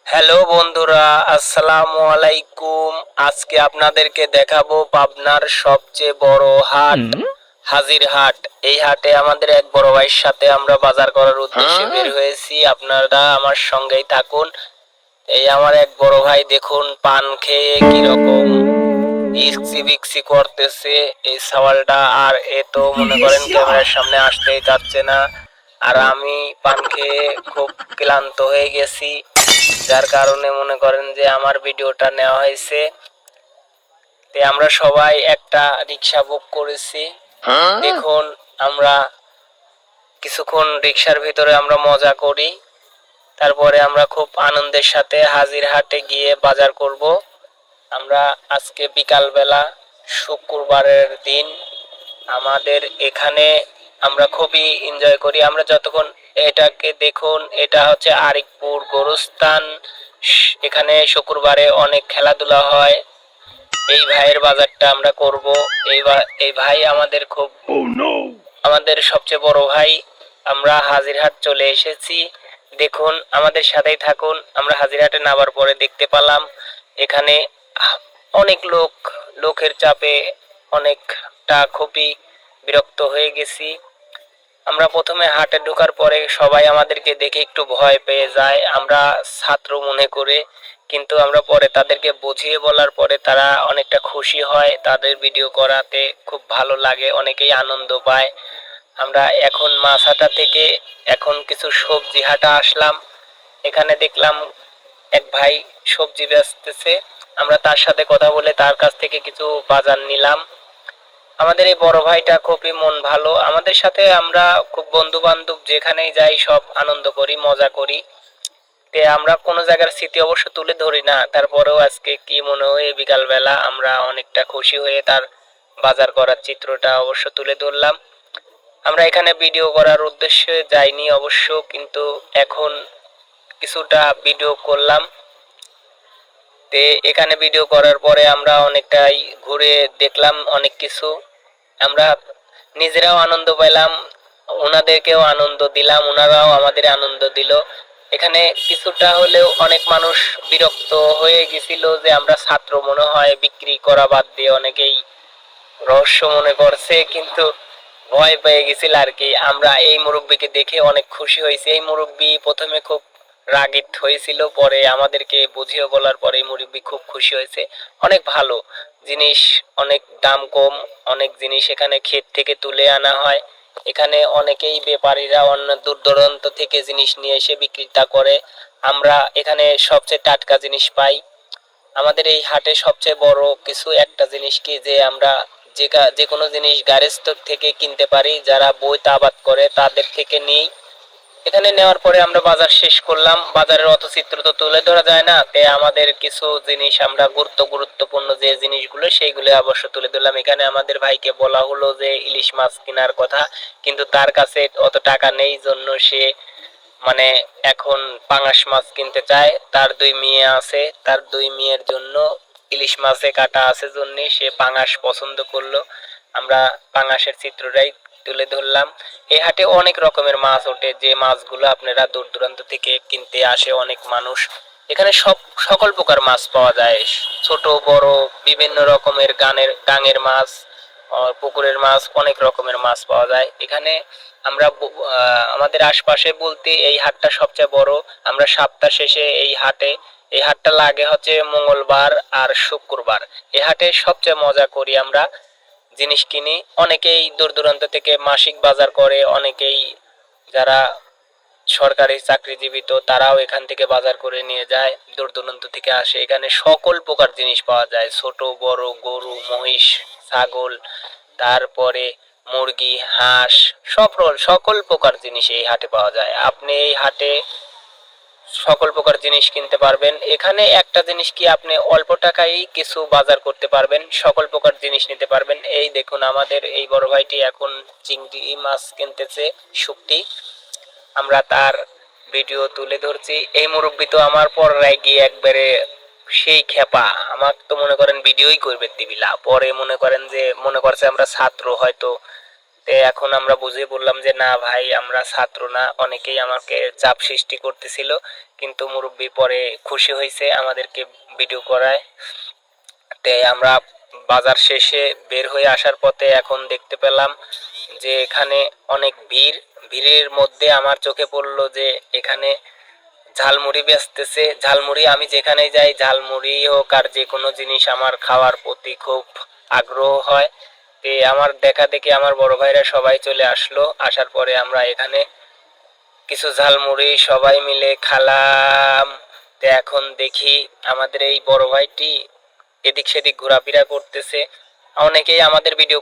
Hello বন্ধুরা, আসসালামু আলাইকুম। আজকে আপনাদেরকে দেখাবো পাবনার সবচেয়ে বড় হাট, হাজির হাট। এই হাটে আমাদের এক বড় ভাইয়ের সাথে আমরা বাজার করার উদ্দেশ্যে বের হয়েছি। আপনারা আমার সঙ্গেই থাকুন। এই আমার এক বড় ভাই দেখুন পান খেয়ে কিরকম ইক্সি বিক্সি করতেছে এই সওয়ালটা। আর এ তো মনে করেন ক্যামেরার সামনে আসতেই চাচ্ছে না। আর আমি পান খেয়ে খুব ক্লান্ত হয়ে গেছি, যার কারণে মনে করেন যে আমার ভিডিওটা নেওয়া হয়েছে। তে আমরা সবাই একটা রিক্সা বুক করেছি। দেখুন আমরা কিছুক্ষণ রিক্সার ভিতরে আমরা মজা করি, তারপরে আমরা খুব আনন্দের সাথে হাজির হাটে গিয়ে বাজার করব। আমরা আজকে বিকালবেলা, শুক্রবারের দিন, আমাদের এখানে আমরা খুবই এনজয় করি। আমরা যতক্ষণ এটাকে দেখুন, এটা হচ্ছে আরিকপুর গোরস্থান। এখানে শুক্রবারে অনেক খেলাধুলা হয়। এই ভাইয়ের বাজারটা আমরা করব। এই ভাই আমাদের খুব আমাদের সবচেয়ে বড় ভাই। আমরা হাজিরহাট চলে এসেছি। দেখুন আমাদের সাথেই থাকুন। আমরা হাজিরহাটে নামার পরে দেখতে পেলাম এখানে অনেক লোকের চাপে অনেকটা খুবই বিরক্ত হয়ে গেছি। আমরা প্রথমে হাটে ঢোকার পরে সবাই আমাদেরকে দেখে একটু ভয় পেয়ে যায়, আমরা ছাত্র মনে করে। কিন্তু আমরা পরে তাদেরকে বুঝিয়ে বলার পরে তারা অনেকটা খুশি হয়। তাদের ভিডিও করাতে খুব ভালো লাগে, অনেকেই আনন্দ পায়। আমরা এখন মাছ হাটা থেকে এখন কিছু সবজি হাটা আসলাম। এখানে দেখলাম এক ভাই সবজি বেচতেছে। আমরা তার সাথে কথা বলে তার কাছ থেকে কিছু বাজার নিলাম। আমাদের এই বড় ভাইটা খুবই মন ভালো আমাদের সাথে। আমরা খুব বন্ধু বান্ধব যেখানেই যাই সব আনন্দ করি, মজা করি। তে আমরা কোনো জায়গার স্মৃতি অবশ্য তুলে ধরি না, তারপরেও আজকে কি মনে হয় বিকাল বেলা আমরা অনেকটা খুশি হয়ে তার বাজার করার চিত্রটা অবশ্য তুলে ধরলাম। আমরা এখানে ভিডিও করার উদ্দেশ্যে যাইনি অবশ্য, কিন্তু এখন কিছুটা ভিডিও করলাম। তে এখানে ভিডিও করার পরে আমরা অনেকটাই ঘুরে দেখলাম অনেক কিছু। আমরা নিজেরাও আনন্দ পেলাম, ওনাদেরকেও আনন্দ দিলাম, ওনারাও আমাদের আনন্দ দিল। এখানে কিছুটা হলেও অনেক মানুষ বিরক্ত হয়ে গেছিল যে আমরা ছাত্র মনে হয়, বিক্রি করা বাদ দিয়ে অনেকেই রহস্য মনে করছে, কিন্তু ভয় পেয়ে গেছিল আর কি। আমরা এই মুরব্বীকে দেখে অনেক খুশি হয়েছি। এই মুরব্বী প্রথমে খুব রাগিত হয়েছিল, পরে আমাদেরকে বুঝিয়ে বলার পরে এই মুরব্বী খুব খুশি হয়েছে। অনেক ভালো জিনিস, অনেক দাম কম, অনেক জিনিস এখানে ক্ষেত থেকে তুলে আনা হয়। এখানে অনেকেই ব্যাপারীরা অন্য দূর দূরান্ত থেকে জিনিস নিয়ে এসে বিক্রিতা করে। আমরা এখানে সবচেয়ে টাটকা জিনিস পাই। আমাদের এই হাটে সবচেয়ে বড় কিছু একটা জিনিস কি, যে আমরা যে কোনো জিনিস গ্যারেজ থেকে কিনতে পারি। যারা বইতে আবাদ করে তাদের থেকে নিই। এখানে নেওয়ার পরে আমরা বাজার শেষ করলাম। বাজারের অত চিত্র তো তুলে ধরা যায় না, তে আমাদের কিছু জিনিস আমরা গুরুত্বপূর্ণ যে জিনিসগুলো সেইগুলো অবশ্য তুলে ধরলাম। এখানে আমাদের ভাইকে বলা হলো যে ইলিশ মাছ কেনার কথা, কিন্তু তার কাছে অত টাকা নেই, জন্য সে মানে এখন পাঙাশ মাছ কিনতে চায়। তার দুই মেয়ে আছে, তার দুই মেয়ের জন্য ইলিশ মাছে কাটা আছে জন্য সে পাঙাশ পছন্দ করলো। আমরা পাঙাশের চিত্রটাই তুলে ধরলাম। এই হাটে অনেক রকমের মাছ ওঠে, যে মাছগুলো আপনারা দূর দূরান্ত থেকে কিনতে আসে অনেক মানুষ। এখানে সকল প্রকার মাছ পাওয়া যায়, ছোট বড় বিভিন্ন রকমের গাঙের মাছ, পুকুরের মাছ, অনেক রকমের মাছ পাওয়া যায় এখানে। আমরা আমাদের আশপাশে বলতে এই হাটটা সবচেয়ে বড়। আমরা সপ্তাহ শেষে এই হাটটা লাগে হচ্ছে মঙ্গলবার আর শুক্রবার। এই হাটে সবচেয়ে মজা করি আমরা, জিনিস কিনি। অনেকেই দূর দূরান্ত থেকে মাসিক বাজার করে, অনেকেই যারা সরকারি চাকরিজীবী তো তারাও এখান থেকে বাজার করে নিয়ে যায়, দূর দূরান্ত থেকে আসে। এখানে সকল প্রকার জিনিস পাওয়া যায়, ছোট বড়, গরু মহিষ ছাগল, তারপরে মুরগি হাঁস, সকল প্রকার জিনিস এই হাটে পাওয়া যায়। আপনি এই হাটে সকল প্রকার জিনিস কিনতে পারবেন। এখানে একটা জিনিস কি, আপনি অল্প টাকায় কিছু বাজার করতে পারবেন, সকল প্রকার জিনিস নিতে পারবেন। এই দেখুন আমাদের এই বড় ভাইটি এখন চিংড়ি মাছ কিনতেছে, শুকটি। আমরা তার ভিডিও তুলে ধরছি। এই মুরব্বী তো আমার পরে গিয়ে একবারে সেই খেপা, আমার তো মনে করেন ভিডিওই করবে দিবিলা। পরে মনে করেন যে মনে করছে আমরা ছাত্র হয়তো, তো এখন আমরা বুঝে বললাম যে না ভাই আমরা ছাত্র না, অনেকেই আমাকে চাপ সৃষ্টি করতেছিল, কিন্তু মুরব্বি পরে খুশি হয়েছে আমাদেরকে ভিডিও করায়। তে আমরা বাজার শেষে বের হয়ে আসার পথে এখন দেখতে পেলাম যে এখানে অনেক ভিড়। ভিড়ের মধ্যে আমার চোখে পড়লো যে এখানে ঝালমুড়ি বেচতেছে। ঝালমুড়ি আমি যেখানেই যাই, ঝালমুড়ি হোক আর যে কোনো জিনিস আমার খাওয়ার প্রতি খুব আগ্রহ হয়। তে আমার দেখা দেখি আমার বড় ভাইরা সবাই চলে আসলো। আসার পরে আমরা এখানে কিছু ঝালমুড়ি সবাই মিলে খালাম। তো এখন দেখি আমাদের এই বড় ভাইটি এদিক সেদিক ঘোরাফেরা করতেছে। অনেকেই আমাদের ভিডিও